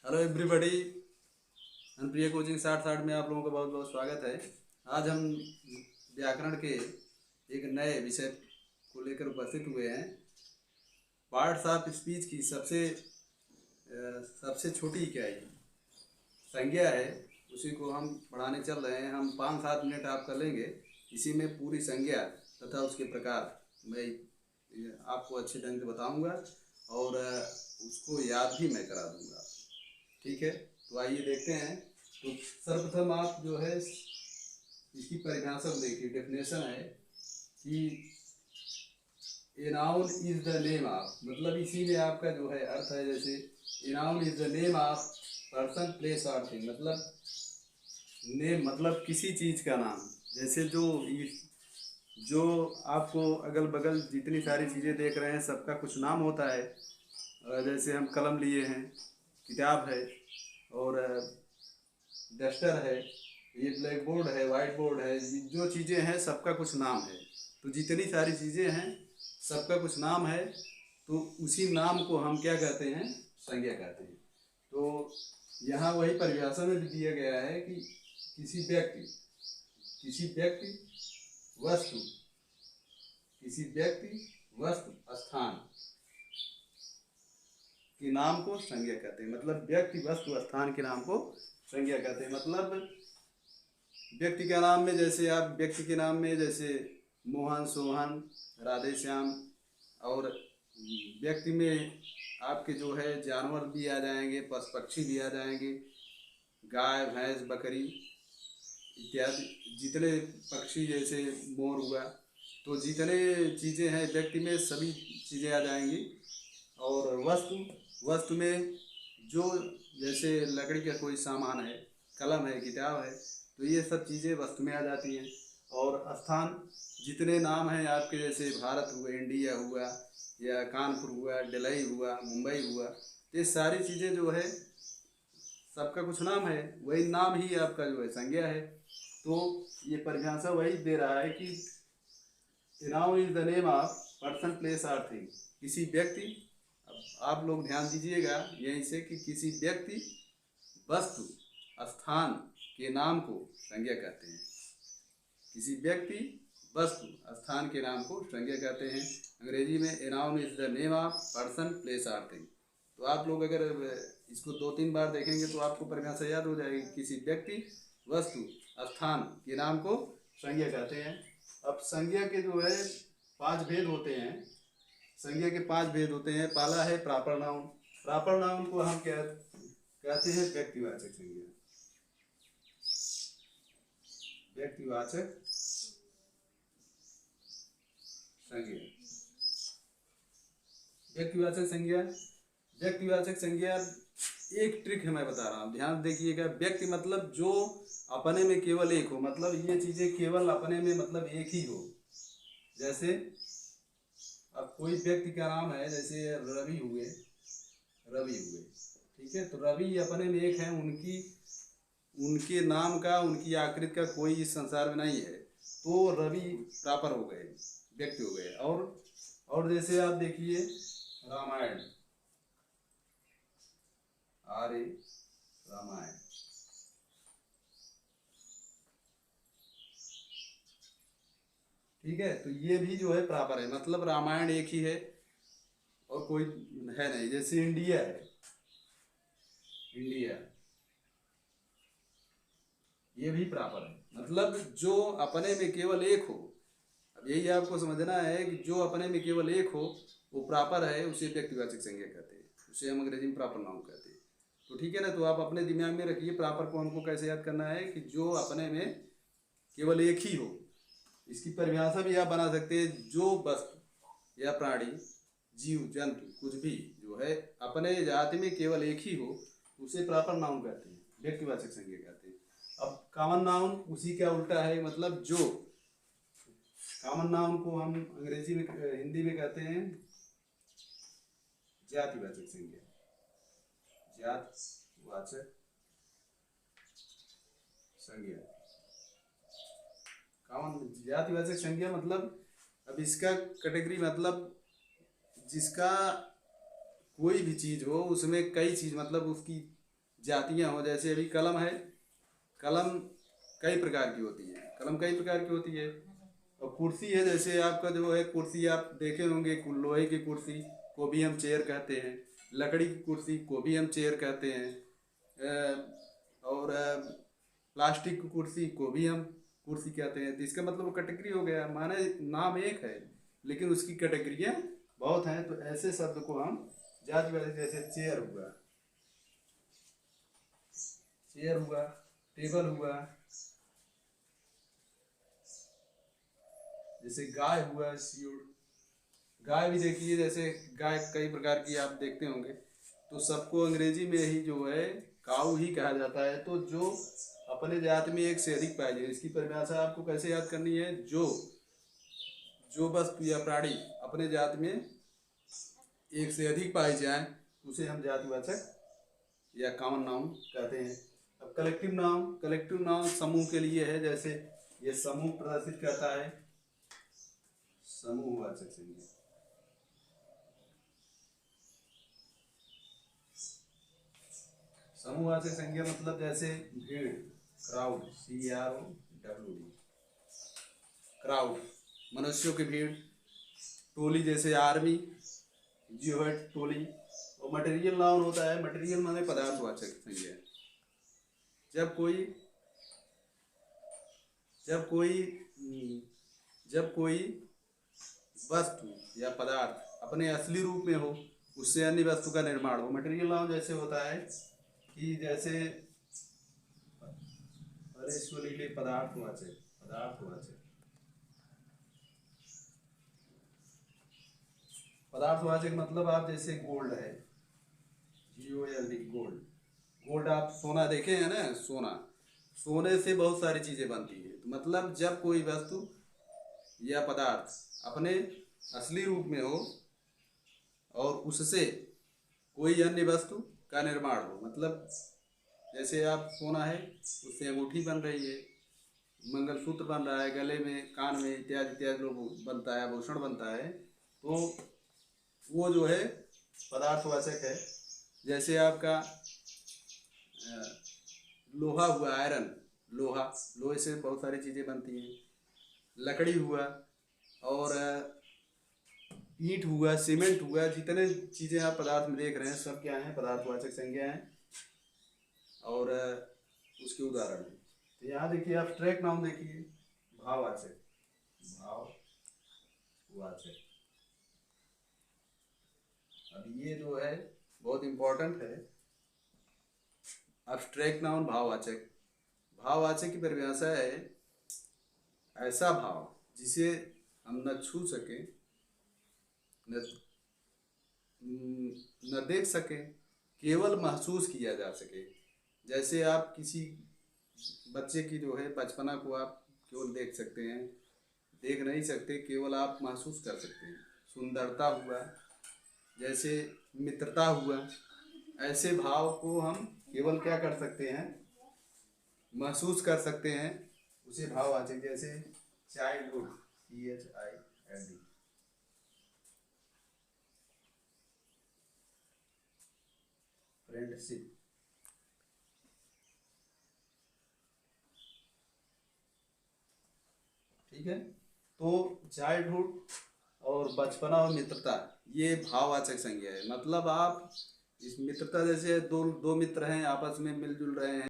Hello everybody, Anupriya coaching 60 में आप लोगों का बहुत बहुत स्वागत है। आज हम व्याकरण के एक नए विषय को लेकर उपस्थित हुए हैं। पार्ट्स ऑफ स्पीच की सबसे छोटी इकाई संज्ञा है, उसी को हम पढ़ाने चल रहे हैं। हम 5-7 मिनट आपका लेंगे। इसी में पूरी संज्ञा तथा उसके प्रकार मैं आपको अच्छे ढंग से बताऊंगा और उसको याद भी मैं करा दूंगा। ठीक है, तो आइए देखते हैं। तो सर्वप्रथम आप जो है इसकी परिभाषा को देखिए। डेफिनेशन है कि a noun is the name of, मतलब इसी में आपका जो है अर्थ है। जैसे a noun is the name of person, place और थिंग, मतलब नेम मतलब किसी चीज का नाम। जैसे जो आपको अगल बगल जितनी सारी चीज़ें देख रहे हैं सबका कुछ नाम होता है। जैसे हम कलम लिए हैं, किताब है और डस्टर है, ये ब्लैक बोर्ड है, वाइट बोर्ड है, जो चीज़ें हैं सबका कुछ नाम है। तो जितनी सारी चीज़ें हैं सबका कुछ नाम है, तो उसी नाम को हम क्या कहते हैं? संज्ञा कहते हैं। तो यहाँ वही परिभाषा में भी दिया गया है कि किसी व्यक्ति, वस्तु, स्थान के नाम को संज्ञा कहते हैं। मतलब व्यक्ति, वस्तु, स्थान के नाम को संज्ञा कहते हैं। मतलब व्यक्ति के नाम में, जैसे आप व्यक्ति के नाम में जैसे मोहन, सोहन, राधे श्याम, और व्यक्ति में आपके जो है जानवर भी आ जाएंगे, पशु पक्षी भी आ जाएंगे, गाय, भैंस, बकरी इत्यादि जितने पक्षी, जैसे मोर हुआ, तो जितने चीज़ें हैं व्यक्ति में सभी चीज़ें आ जाएंगी। और वस्तु में जो जैसे लकड़ी का कोई सामान है, कलम है, किताब है, तो ये सब चीज़ें वस्तु में आ जाती हैं। और स्थान, जितने नाम हैं आपके, जैसे भारत हुआ, इंडिया हुआ, या कानपुर हुआ, दिल्ली हुआ, मुंबई हुआ, तो ये सारी चीज़ें जो है सबका कुछ नाम है। वही नाम ही आपका जो है संज्ञा है। तो ये परिभाषा वही दे रहा है कि noun is the name of person, place और थिंग। किसी व्यक्ति, आप लोग ध्यान दीजिएगा यहीं से, कि किसी व्यक्ति, वस्तु, स्थान के नाम को संज्ञा कहते हैं। किसी व्यक्ति, वस्तु, स्थान के नाम को संज्ञा कहते हैं। अंग्रेजी में a noun is the name of person, place और थिंग। तो आप लोग अगर इसको 2-3 बार देखेंगे तो आपको परिभाषा याद हो जाएगी। किसी व्यक्ति, वस्तु, स्थान के नाम को संज्ञा कहते हैं। अब संज्ञा के जो है 5 भेद होते हैं। संज्ञा के 5 भेद होते हैं। पहला है प्रॉपर नाउन। प्रॉपर नाउन को हम क्या कहते हैं? व्यक्तिवाचक संज्ञा। व्यक्तिवाचक संज्ञा। व्यक्तिवाचक संज्ञा एक ट्रिक है, मैं बता रहा हूँ, ध्यान देखिएगा। व्यक्ति मतलब जो अपने में केवल एक हो, मतलब ये चीजें केवल अपने में मतलब एक ही हो। जैसे अब कोई व्यक्ति का नाम है, जैसे रवि हुए, ठीक है, तो रवि अपने में एक है। उनके नाम का, उनकी आकृति का कोई इस संसार में नहीं है, तो रवि प्रॉपर हो गए, व्यक्ति हो गए। और जैसे आप देखिए रामायण, रामायण, ठीक है, तो ये भी जो है प्रॉपर है, मतलब रामायण एक ही है और कोई है नहीं। जैसे इंडिया है, ये भी प्रॉपर है, मतलब जो अपने में केवल एक हो। अब यही आपको समझना है कि जो अपने में केवल एक हो वो प्रॉपर है, उसे व्यक्तिवाचक संज्ञा कहते हैं। उसे हम अंग्रेजी में प्रॉपर नाउन कहते हैं। तो ठीक है ना, तो आप अपने दिमाग में रखिए प्रॉपर को हमको कैसे याद करना है, कि जो अपने में केवल एक ही हो। इसकी परिभाषा भी आप बना सकते हैं। जो वस्तु या प्राणी, जीव जंतु, कुछ भी जो है अपने जाति में केवल एक ही हो, उसे प्रॉपर नाउन कहते हैं, व्यक्तिवाचक संज्ञा कहते हैं। अब कॉमन नाउन उसी का उल्टा है, मतलब जो कॉमन नाउन को हम अंग्रेजी में, हिंदी में कहते हैं जातिवाचक संज्ञा। जातवाचक संज्ञा, कॉमन जातिवाचक संज्ञा मतलब, अब इसका कैटेगरी मतलब जिसका कोई भी चीज हो, उसमें कई चीज, मतलब उसकी जातियाँ हो, जैसे अभी कलम है, कलम कई प्रकार की होती है, कलम कई प्रकार की होती है। और कुर्सी है, जैसे आपका जो है कुर्सी आप देखे होंगे, लोहे की कुर्सी को भी हम चेयर कहते हैं, लकड़ी की कुर्सी को भी हम चेयर कहते हैं, और प्लास्टिक की कुर्सी को भी हम कुर्सी कहते हैं। तो इसका मतलब वो कैटेगरी हो गया, माने नाम एक है लेकिन उसकी कैटेगरियाँ बहुत हैं। तो ऐसे शब्द को हम जातिवाचक, जैसे चेयर हुआ, चेयर हुआ, टेबल हुआ, जैसे गाय हुआ, सियोड़। गाय भी देखिए, जैसे गाय कई प्रकार की आप देखते होंगे, तो सबको अंग्रेजी में ही जो है काऊ ही कहा जाता है। तो जो अपने जात में एक से अधिक पाई जाए, इसकी परिभाषा आपको कैसे याद करनी है? जो जो वस्तु या प्राणी अपने जात में एक से अधिक पाई जाए उसे हम जातिवाचक या कॉमन नाउन कहते हैं। अब कलेक्टिव नाउन समूह के लिए है, जैसे ये समूह प्रदर्शित करता है, समूहवाचक संज्ञा। समूहवाचक संज्ञा मतलब जैसे भीड़, क्राउड, CROWD, क्राउड मनुष्यों की भीड़। टोली जैसे आर्मी, जो है टोली। और मटेरियल नाउन होता है, मटेरियल माने पदार्थवाचक संज्ञा। जब कोई जब कोई जब कोई वस्तु या पदार्थ अपने असली रूप में हो, उससे अन्य वस्तु का निर्माण हो। मटेरियल नाउन जैसे होता है कि जैसे अरे इसको लिख ले, पदार्थवाचक, पदार्थवाचक, पदार्थवाचक मतलब आप जैसे गोल्ड है, GOLD, गोल्ड। गोल्ड आप सोना देखे हैं ना, सोना, सोने से बहुत सारी चीजें बनती है। तो मतलब जब कोई वस्तु या पदार्थ अपने असली रूप में हो और उससे कोई अन्य वस्तु का निर्माण हो, मतलब जैसे आप सोना है, उससे अंगूठी बन रही है, मंगलसूत्र बन रहा है गले में, कान में, इत्यादि इत्यादि लोग बनता है, आभूषण बनता है, तो वो जो है पदार्थवाचक है। जैसे आपका लोहा हुआ, आयरन, लोहा, लोहे से बहुत सारी चीज़ें बनती हैं। लकड़ी हुआ, और ईंट हुआ, सीमेंट हुआ, जितने चीज़ें आप पदार्थ में देख रहे हैं सब क्या हैं? पदार्थवाचक संज्ञा हैं। और उसके उदाहरण हैं। तो यहाँ देखिए आप ट्रैक नाउन देखिए, भाववाचक, भाववाचक। अब ये जो है बहुत इंपॉर्टेंट है। अब्स्ट्रैक्ट नाउन भाववाचक, भाववाचक की परिभाषा है ऐसा भाव जिसे हम न छू सके, न देख सके, केवल महसूस किया जा सके। जैसे आप किसी बच्चे की जो है बचपना को आप केवल देख सकते हैं, देख नहीं सकते, केवल आप महसूस कर सकते हैं। सुंदरता हुआ, जैसे मित्रता हुआ, ऐसे भाव को हम केवल क्या कर सकते हैं? महसूस कर सकते हैं, उसे भाववाचक। जैसे चाइल्डहुड, CHILD, फ्रेंडशिप, ठीक है। तो चाइल्डहुड और बचपना और मित्रता ये भाववाचक संज्ञा है। मतलब आप इस मित्रता, जैसे दो मित्र हैं, आपस में मिलजुल रहे हैं,